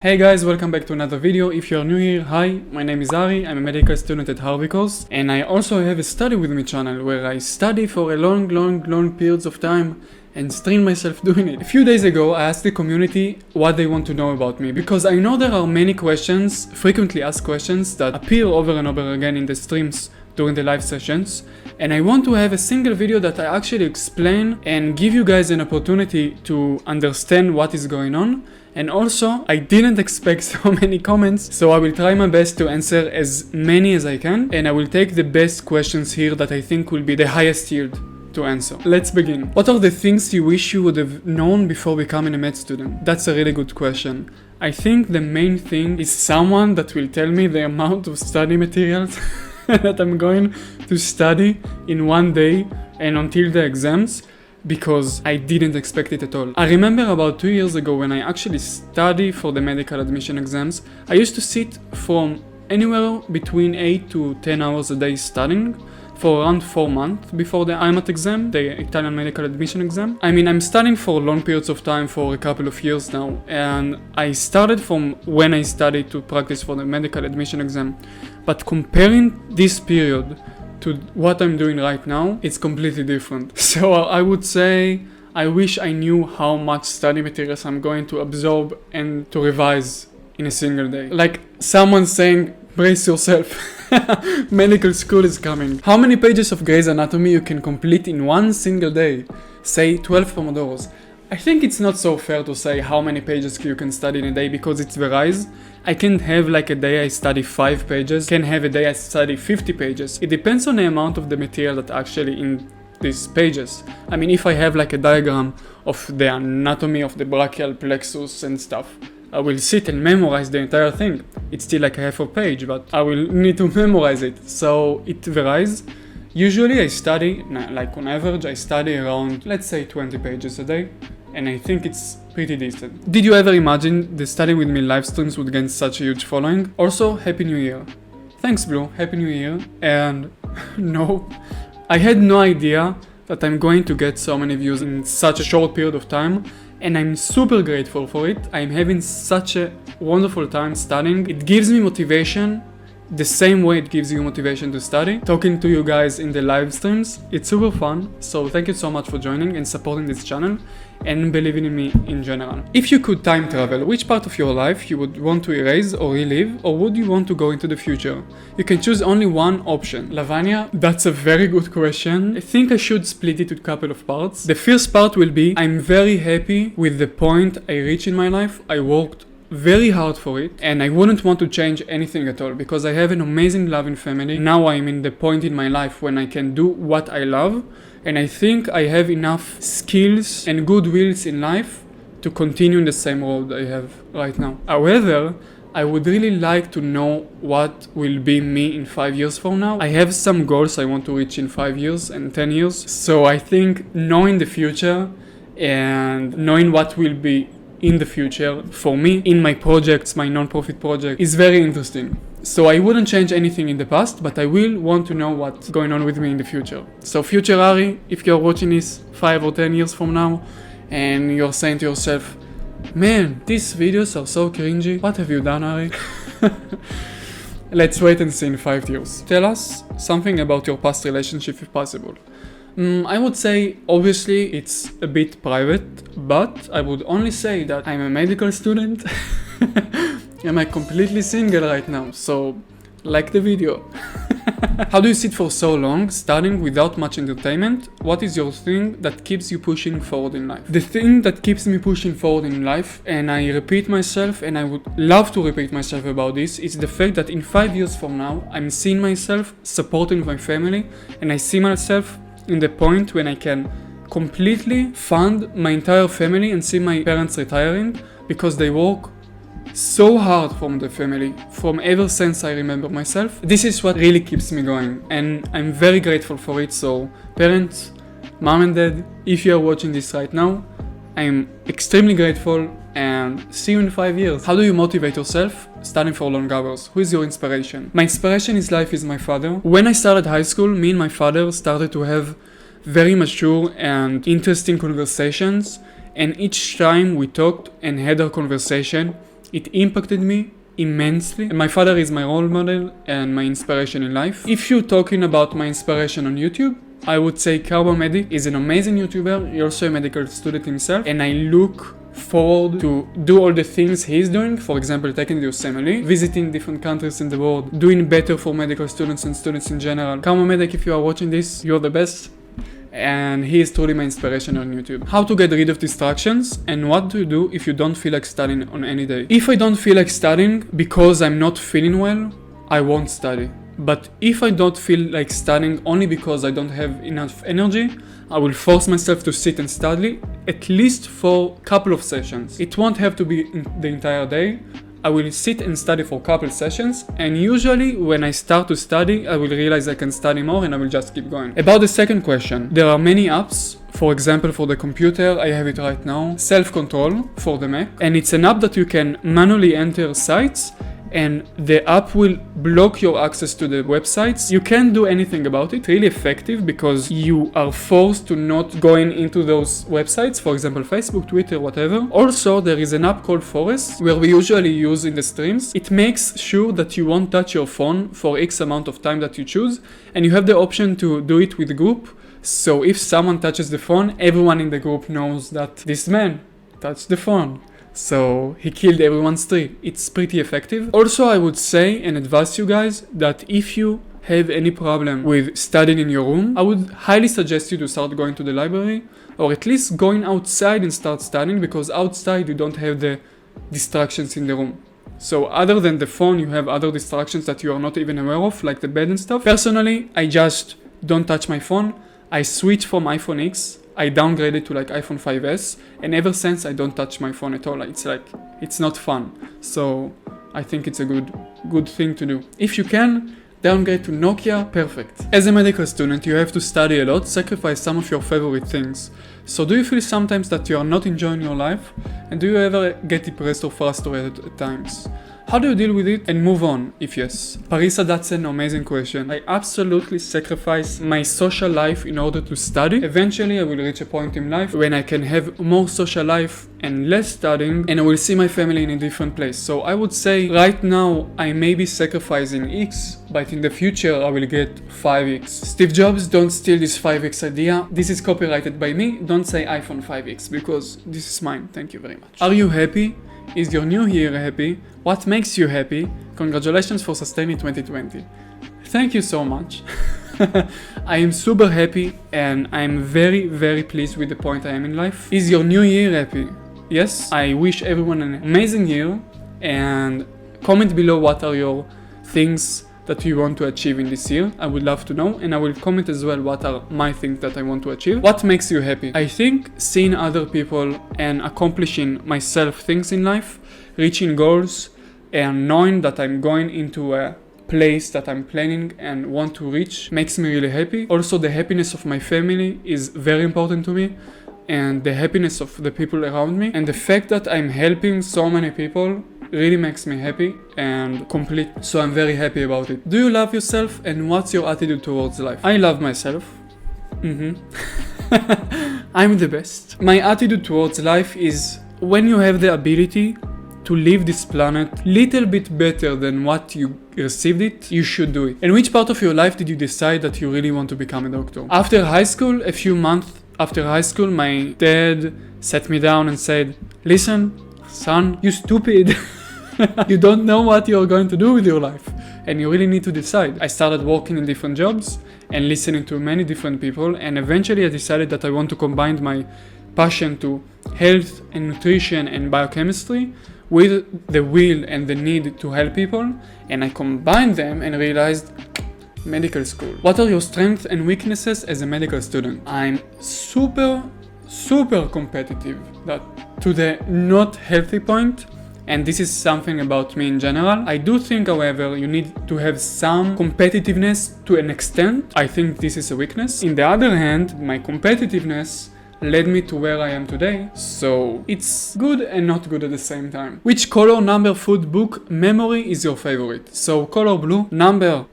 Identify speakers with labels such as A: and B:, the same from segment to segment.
A: Hey guys, welcome back to another video. If you're new here, hi, my name is Ari, I'm a medical student at Harvey course, and I also have a study with me channel where I study for a long periods of time and strain myself doing it. A few days ago, I asked the community what they want to know about me, because I know there are many questions, frequently asked questions, that appear over and over again in the streams during the live sessions, and I want to have a single video that I actually explain and give you guys an opportunity to understand what is going on. And also, I didn't expect so many comments, so I will try my best to answer as many as I can, and I will take the best questions here that I think will be the highest yield to answer. Let's begin. What are the things you wish you would have known before becoming a med student? That's a really good question. I think the main thing is someone that will tell me the amount of study materials that I'm going to study in one day and until the exams, because I didn't expect it at all. I remember about 2 years ago when I actually studied for the medical admission exams, I used to sit from anywhere between 8 to 10 hours a day studying for around 4 months before the IMAT exam, the Italian medical admission exam. I mean, I'm studying for long periods of time for a couple of years now, and I started from when I studied to practice for the medical admission exam. But comparing this period to what I'm doing right now, it's completely different. So I would say I wish I knew how much study materials I'm going to absorb and to revise in a single day. Like someone saying, brace yourself, medical school is coming. How many pages of Grey's Anatomy you can complete in one single day? Say 12 Pomodoros. I think it's not so fair to say how many pages you can study in a day, because it varies. I can have like a day I study 5 pages, can have a day I study 50 pages. It depends on the amount of the material that actually in these pages. I mean, if I have like a diagram of the anatomy of the brachial plexus and stuff, I will sit and memorize the entire thing. It's still like a half a page, but I will need to memorize it. So it varies. Usually I study, like on average, I study around, let's say 20 pages a day. And I think it's pretty decent. Did you ever imagine the study with me live streams would gain such a huge following? Also, Happy New Year. Thanks Blue, Happy New Year. And no, I had no idea that I'm going to get so many views in such a short period of time. And I'm super grateful for it. I'm having such a wonderful time studying. It gives me motivation the same way it gives you motivation to study. Talking to you guys in the live streams, it's super fun. So thank you so much for joining and supporting this channel and believing in me in general. If you could time travel, which part of your life you would want to erase or relive, or would you want to go into the future? You can choose only one option. Lavanya, that's a very good question. I think I should split it into a couple of parts. The first part will be, I'm very happy with the point I reached in my life. I worked very hard for it, and I wouldn't want to change anything at all, because I have an amazing loving family. Now I'm in the point in my life when I can do what I love, and I think I have enough skills and goodwills in life to continue in the same road I have right now. However, I would really like to know what will be me in 5 years from now. I have some goals I want to reach in 5 years and 10 years. So I think knowing the future and knowing what will be in the future for me in my projects, my non-profit project, is very interesting. So I wouldn't change anything in the past, but I will want to know what's going on with me in the future. So future Ari, if you're watching this 5 or 10 years from now and you're saying to yourself, man, these videos are so cringy, what have you done, Ari? Let's wait and see in 5 years. Tell us something about your past relationship if possible. I would say, obviously, it's a bit private, but I would only say that I'm a medical student and I'm completely single right now, so like the video. How do you sit for so long, studying without much entertainment? What is your thing that keeps you pushing forward in life? The thing that keeps me pushing forward in life, and I repeat myself, and I would love to repeat myself about this, is the fact that in 5 years from now, I'm seeing myself supporting my family, and I see myself in the point when I can completely fund my entire family and see my parents retiring, because they work so hard from the family from ever since I remember myself. This is what really keeps me going, and I'm very grateful for it. So parents, mom and dad, if you are watching this right now, I'm extremely grateful, and see you in 5 years. How do you motivate yourself studying for long hours? Who is your inspiration? My inspiration in life is my father. When I started high school, me and my father started to have very mature and interesting conversations, and each time we talked and had our conversation, It impacted me immensely. And my father is my role model and my inspiration in life. If you're talking about my inspiration on YouTube, I would say Carbo Medic is an amazing YouTuber. He's also a medical student himself, and I look forward to do all the things he's doing. For example, taking the Yosemite, visiting different countries in the world, doing better for medical students and students in general. Carbo Medic, if you are watching this, you're the best. And he is truly my inspiration on YouTube. How to get rid of distractions and what to do if you don't feel like studying on any day. If I don't feel like studying because I'm not feeling well, I won't study. But if I don't feel like studying only because I don't have enough energy, I will force myself to sit and study at least for a couple of sessions. It won't have to be the entire day. I will sit and study for a couple sessions, and usually when I start to study, I will realize I can study more and I will just keep going. About the second question, there are many apps. For example, for the computer, I have it right now, Self-Control for the Mac, and it's an app that you can manually enter sites and the app will block your access to the websites. You can't do anything about it. It's really effective because you are forced to not going into those websites, for example Facebook, Twitter, whatever. Also, there is an app called Forest where we usually use in the streams. It makes sure that you won't touch your phone for X amount of time that you choose, and you have the option to do it with group. So if someone touches the phone, everyone in the group knows that this man touched the phone. So he killed everyone's tree. It's pretty effective. Also, I would say and advise you guys that if you have any problem with studying in your room, I would highly suggest you to start going to the library, or at least going outside and start studying, because outside you don't have the distractions in the room. So other than the phone, you have other distractions that you are not even aware of, like the bed and stuff. Personally, I just don't touch my phone. I switched from iPhone X. I downgraded to like iPhone 5S, and ever since I don't touch my phone at all. It's not fun. So I think it's a good thing to do. If you can, downgrade to Nokia, perfect. As a medical student, you have to study a lot, sacrifice some of your favorite things. So do you feel sometimes that you are not enjoying your life? And do you ever get depressed or frustrated at times? How do you deal with it and move on, if yes? Parisa, that's an amazing question. I absolutely sacrifice my social life in order to study. Eventually, I will reach a point in life when I can have more social life and less studying, and I will see my family in a different place. So I would say right now, I may be sacrificing X, but in the future, I will get 5X. Steve Jobs, don't steal this 5X idea. This is copyrighted by me. Don't say iPhone 5X because this is mine. Thank you very much. Are you happy? Is your new year happy? What makes you happy? Congratulations for sustaining 2020. Thank you so much. I am super happy and I am very, very pleased with the point I am in life. Is your new year happy? Yes, I wish everyone an amazing year, and comment below what are your things that you want to achieve in this year. I would love to know, and I will comment as well what are my things that I want to achieve. What makes you happy? I think seeing other people and accomplishing myself things in life, reaching goals, and knowing that I'm going into a place that I'm planning and want to reach makes me really happy. Also, the happiness of my family is very important to me, and the happiness of the people around me, and the fact that I'm helping so many people really makes me happy and complete. So I'm very happy about it. Do you love yourself, and what's your attitude towards life? I love myself. I'm the best. My attitude towards life is when you have the ability to leave this planet little bit better than what you received it, you should do it. And which part of your life did you decide that you really want to become a doctor? After high school, a few months after high school, my dad sat me down and said, "Listen, son, you stupid. You don't know what you're going to do with your life, and you really need to decide." I started working in different jobs and listening to many different people, and eventually I decided that I want to combine my passion to health and nutrition and biochemistry with the will and the need to help people, and I combined them and realized medical school. What are your strengths and weaknesses as a medical student? I'm super competitive, that to the not healthy point, and this is something about me in general. I do think, however, you need to have some competitiveness to an extent. I think this is a weakness. In the other hand, my competitiveness led me to where I am today, so it's good and not good at the same time. Which color, number, food, book, memory is your favorite? So color blue, number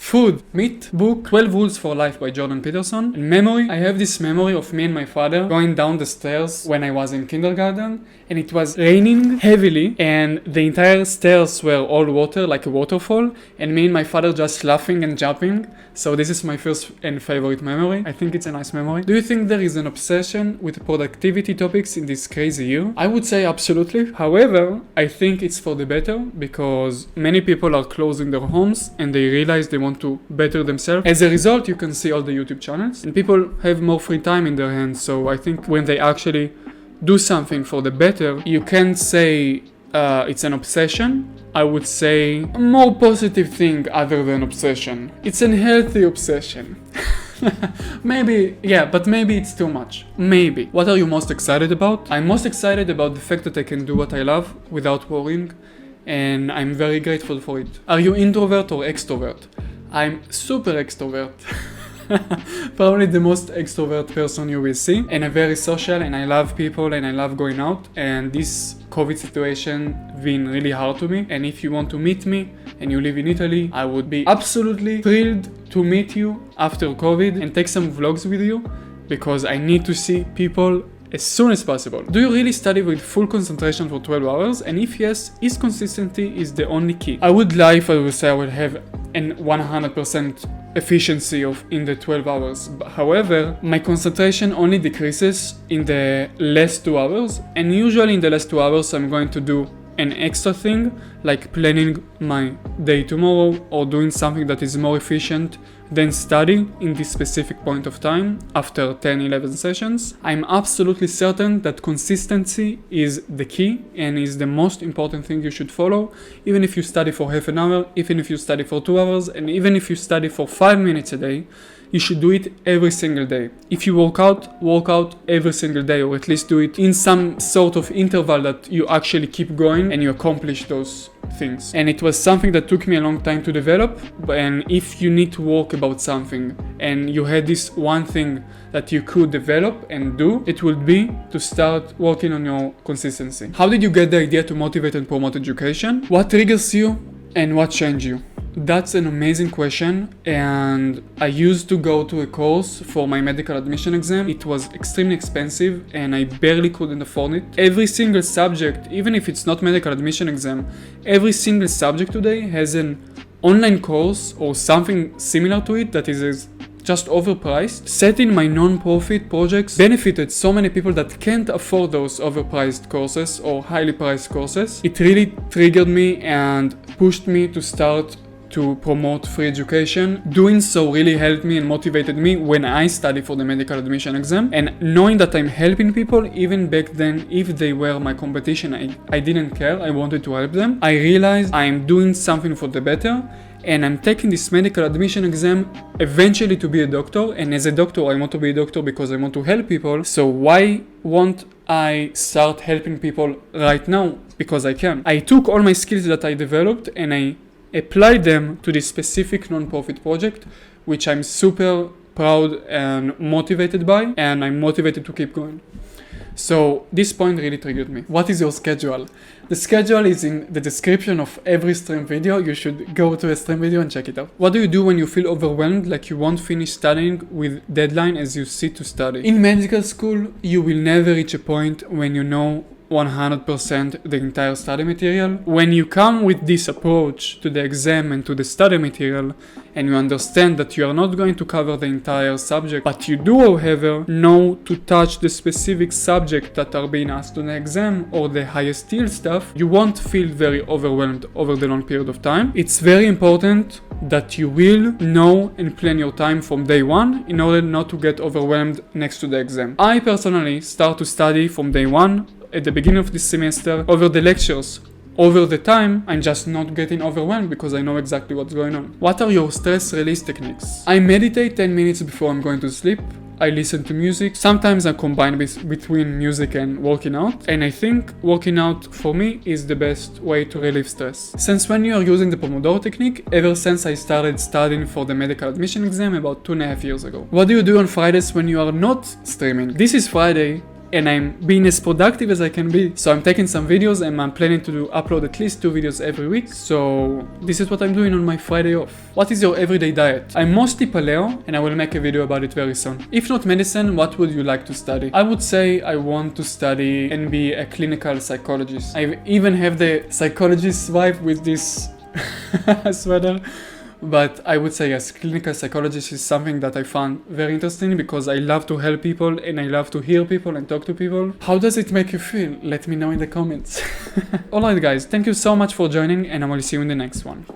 A: Food, meat, book, 12 Rules for Life by Jordan Peterson. And memory, I have this memory of me and my father going down the stairs when I was in kindergarten, and it was raining heavily, and the entire stairs were all water, like a waterfall, and me and my father just laughing and jumping. So this is my first and favorite memory. I think it's a nice memory. Do you think there is an obsession with productivity topics in this crazy year? I would say absolutely. However, I think it's for the better, because many people are closing their homes and they realize they want to better themselves. As a result, you can see all the YouTube channels, and people have more free time in their hands. So I think when they actually do something for the better, you can't say it's an obsession. I would say a more positive thing other than obsession. It's an healthy obsession. Maybe, yeah, but maybe it's too much. Maybe. What are you most excited about? I'm most excited about the fact that I can do what I love without worrying, and I'm very grateful for it. Are you introvert or extrovert? I'm super extrovert. Probably the most extrovert person you will see, and I'm very social, and I love people, and I love going out, and this COVID situation been really hard to me. And if you want to meet me and you live in Italy, I would be absolutely thrilled to meet you after COVID and take some vlogs with you, because I need to see people as soon as possible. Do you really study with full concentration for 12 hours? And if yes, is consistency is the only key? I would lie if I would say I would have an 100% efficiency in the 12 hours. However, my concentration only decreases in the last 2 hours, and usually in the last 2 hours I'm going to do an extra thing, like planning my day tomorrow or doing something that is more efficient than study in this specific point of time after 10-11 sessions. I'm absolutely certain that consistency is the key and is the most important thing you should follow, even if you study for half an hour, even if you study for 2 hours, and even if you study for 5 minutes a day. You should do it every single day. If you work out every single day, or at least do it in some sort of interval that you actually keep going and you accomplish those things. And it was something that took me a long time to develop. And if you need to work about something and you had this one thing that you could develop and do, it would be to start working on your consistency. How did you get the idea to motivate and promote education? What triggers you and what changed you? That's an amazing question, and I used to go to a course for my medical admission exam. It was extremely expensive and I barely couldn't afford it. Every single subject, even if it's not medical admission exam, every single subject today has an online course or something similar to it that is just overpriced. Setting my non-profit projects benefited so many people that can't afford those overpriced courses or highly priced courses. It really triggered me and pushed me to start to promote free education. Doing so really helped me and motivated me when I studied for the medical admission exam. And knowing that I'm helping people, even back then, if they were my competition, I didn't care. I wanted to help them. I realized I'm doing something for the better, and I'm taking this medical admission exam eventually to be a doctor. And as a doctor, I want to be a doctor because I want to help people. So why won't I start helping people right now? Because I can. I took all my skills that I developed and I applied them to this specific non-profit project, which I'm super proud and motivated by, and I'm motivated to keep going. So this point really triggered me. What is your schedule? The schedule is in the description of every stream video. You should go to a stream video and check it out. What do you do when you feel overwhelmed, like you won't finish studying with deadline as you sit to study? In medical school, you will never reach a point when you know 100% the entire study material. When you come with this approach to the exam and to the study material, and you understand that you are not going to cover the entire subject, but you do, however, know to touch the specific subject that are being asked on the exam or the highest yield stuff, you won't feel very overwhelmed over the long period of time. It's very important that you will know and plan your time from day one in order not to get overwhelmed next to the exam. I personally start to study from day one, at the beginning of this semester, over the lectures. Over the time, I'm just not getting overwhelmed because I know exactly what's going on. What are your stress release techniques? I meditate 10 minutes before I'm going to sleep. I listen to music. Sometimes I combine between music and working out. And I think working out for me is the best way to relieve stress. Since when you are using the Pomodoro technique? Ever since I started studying for the medical admission exam about 2.5 years ago. What do you do on Fridays when you are not streaming? This is Friday. and I'm being as productive as I can be. So I'm taking some videos and I'm planning to upload at least 2 videos every week. So this is what I'm doing on my Friday off. What is your everyday diet? I'm mostly paleo and I will make a video about it very soon. If not medicine, what would you like to study? I would say I want to study and be a clinical psychologist. I even have the psychologist vibe with this sweater. But I would say yes, clinical psychologist is something that I found very interesting because I love to help people and I love to hear people and talk to people. How does it make you feel? Let me know in the comments. Alright guys, thank you so much for joining and I will see you in the next one.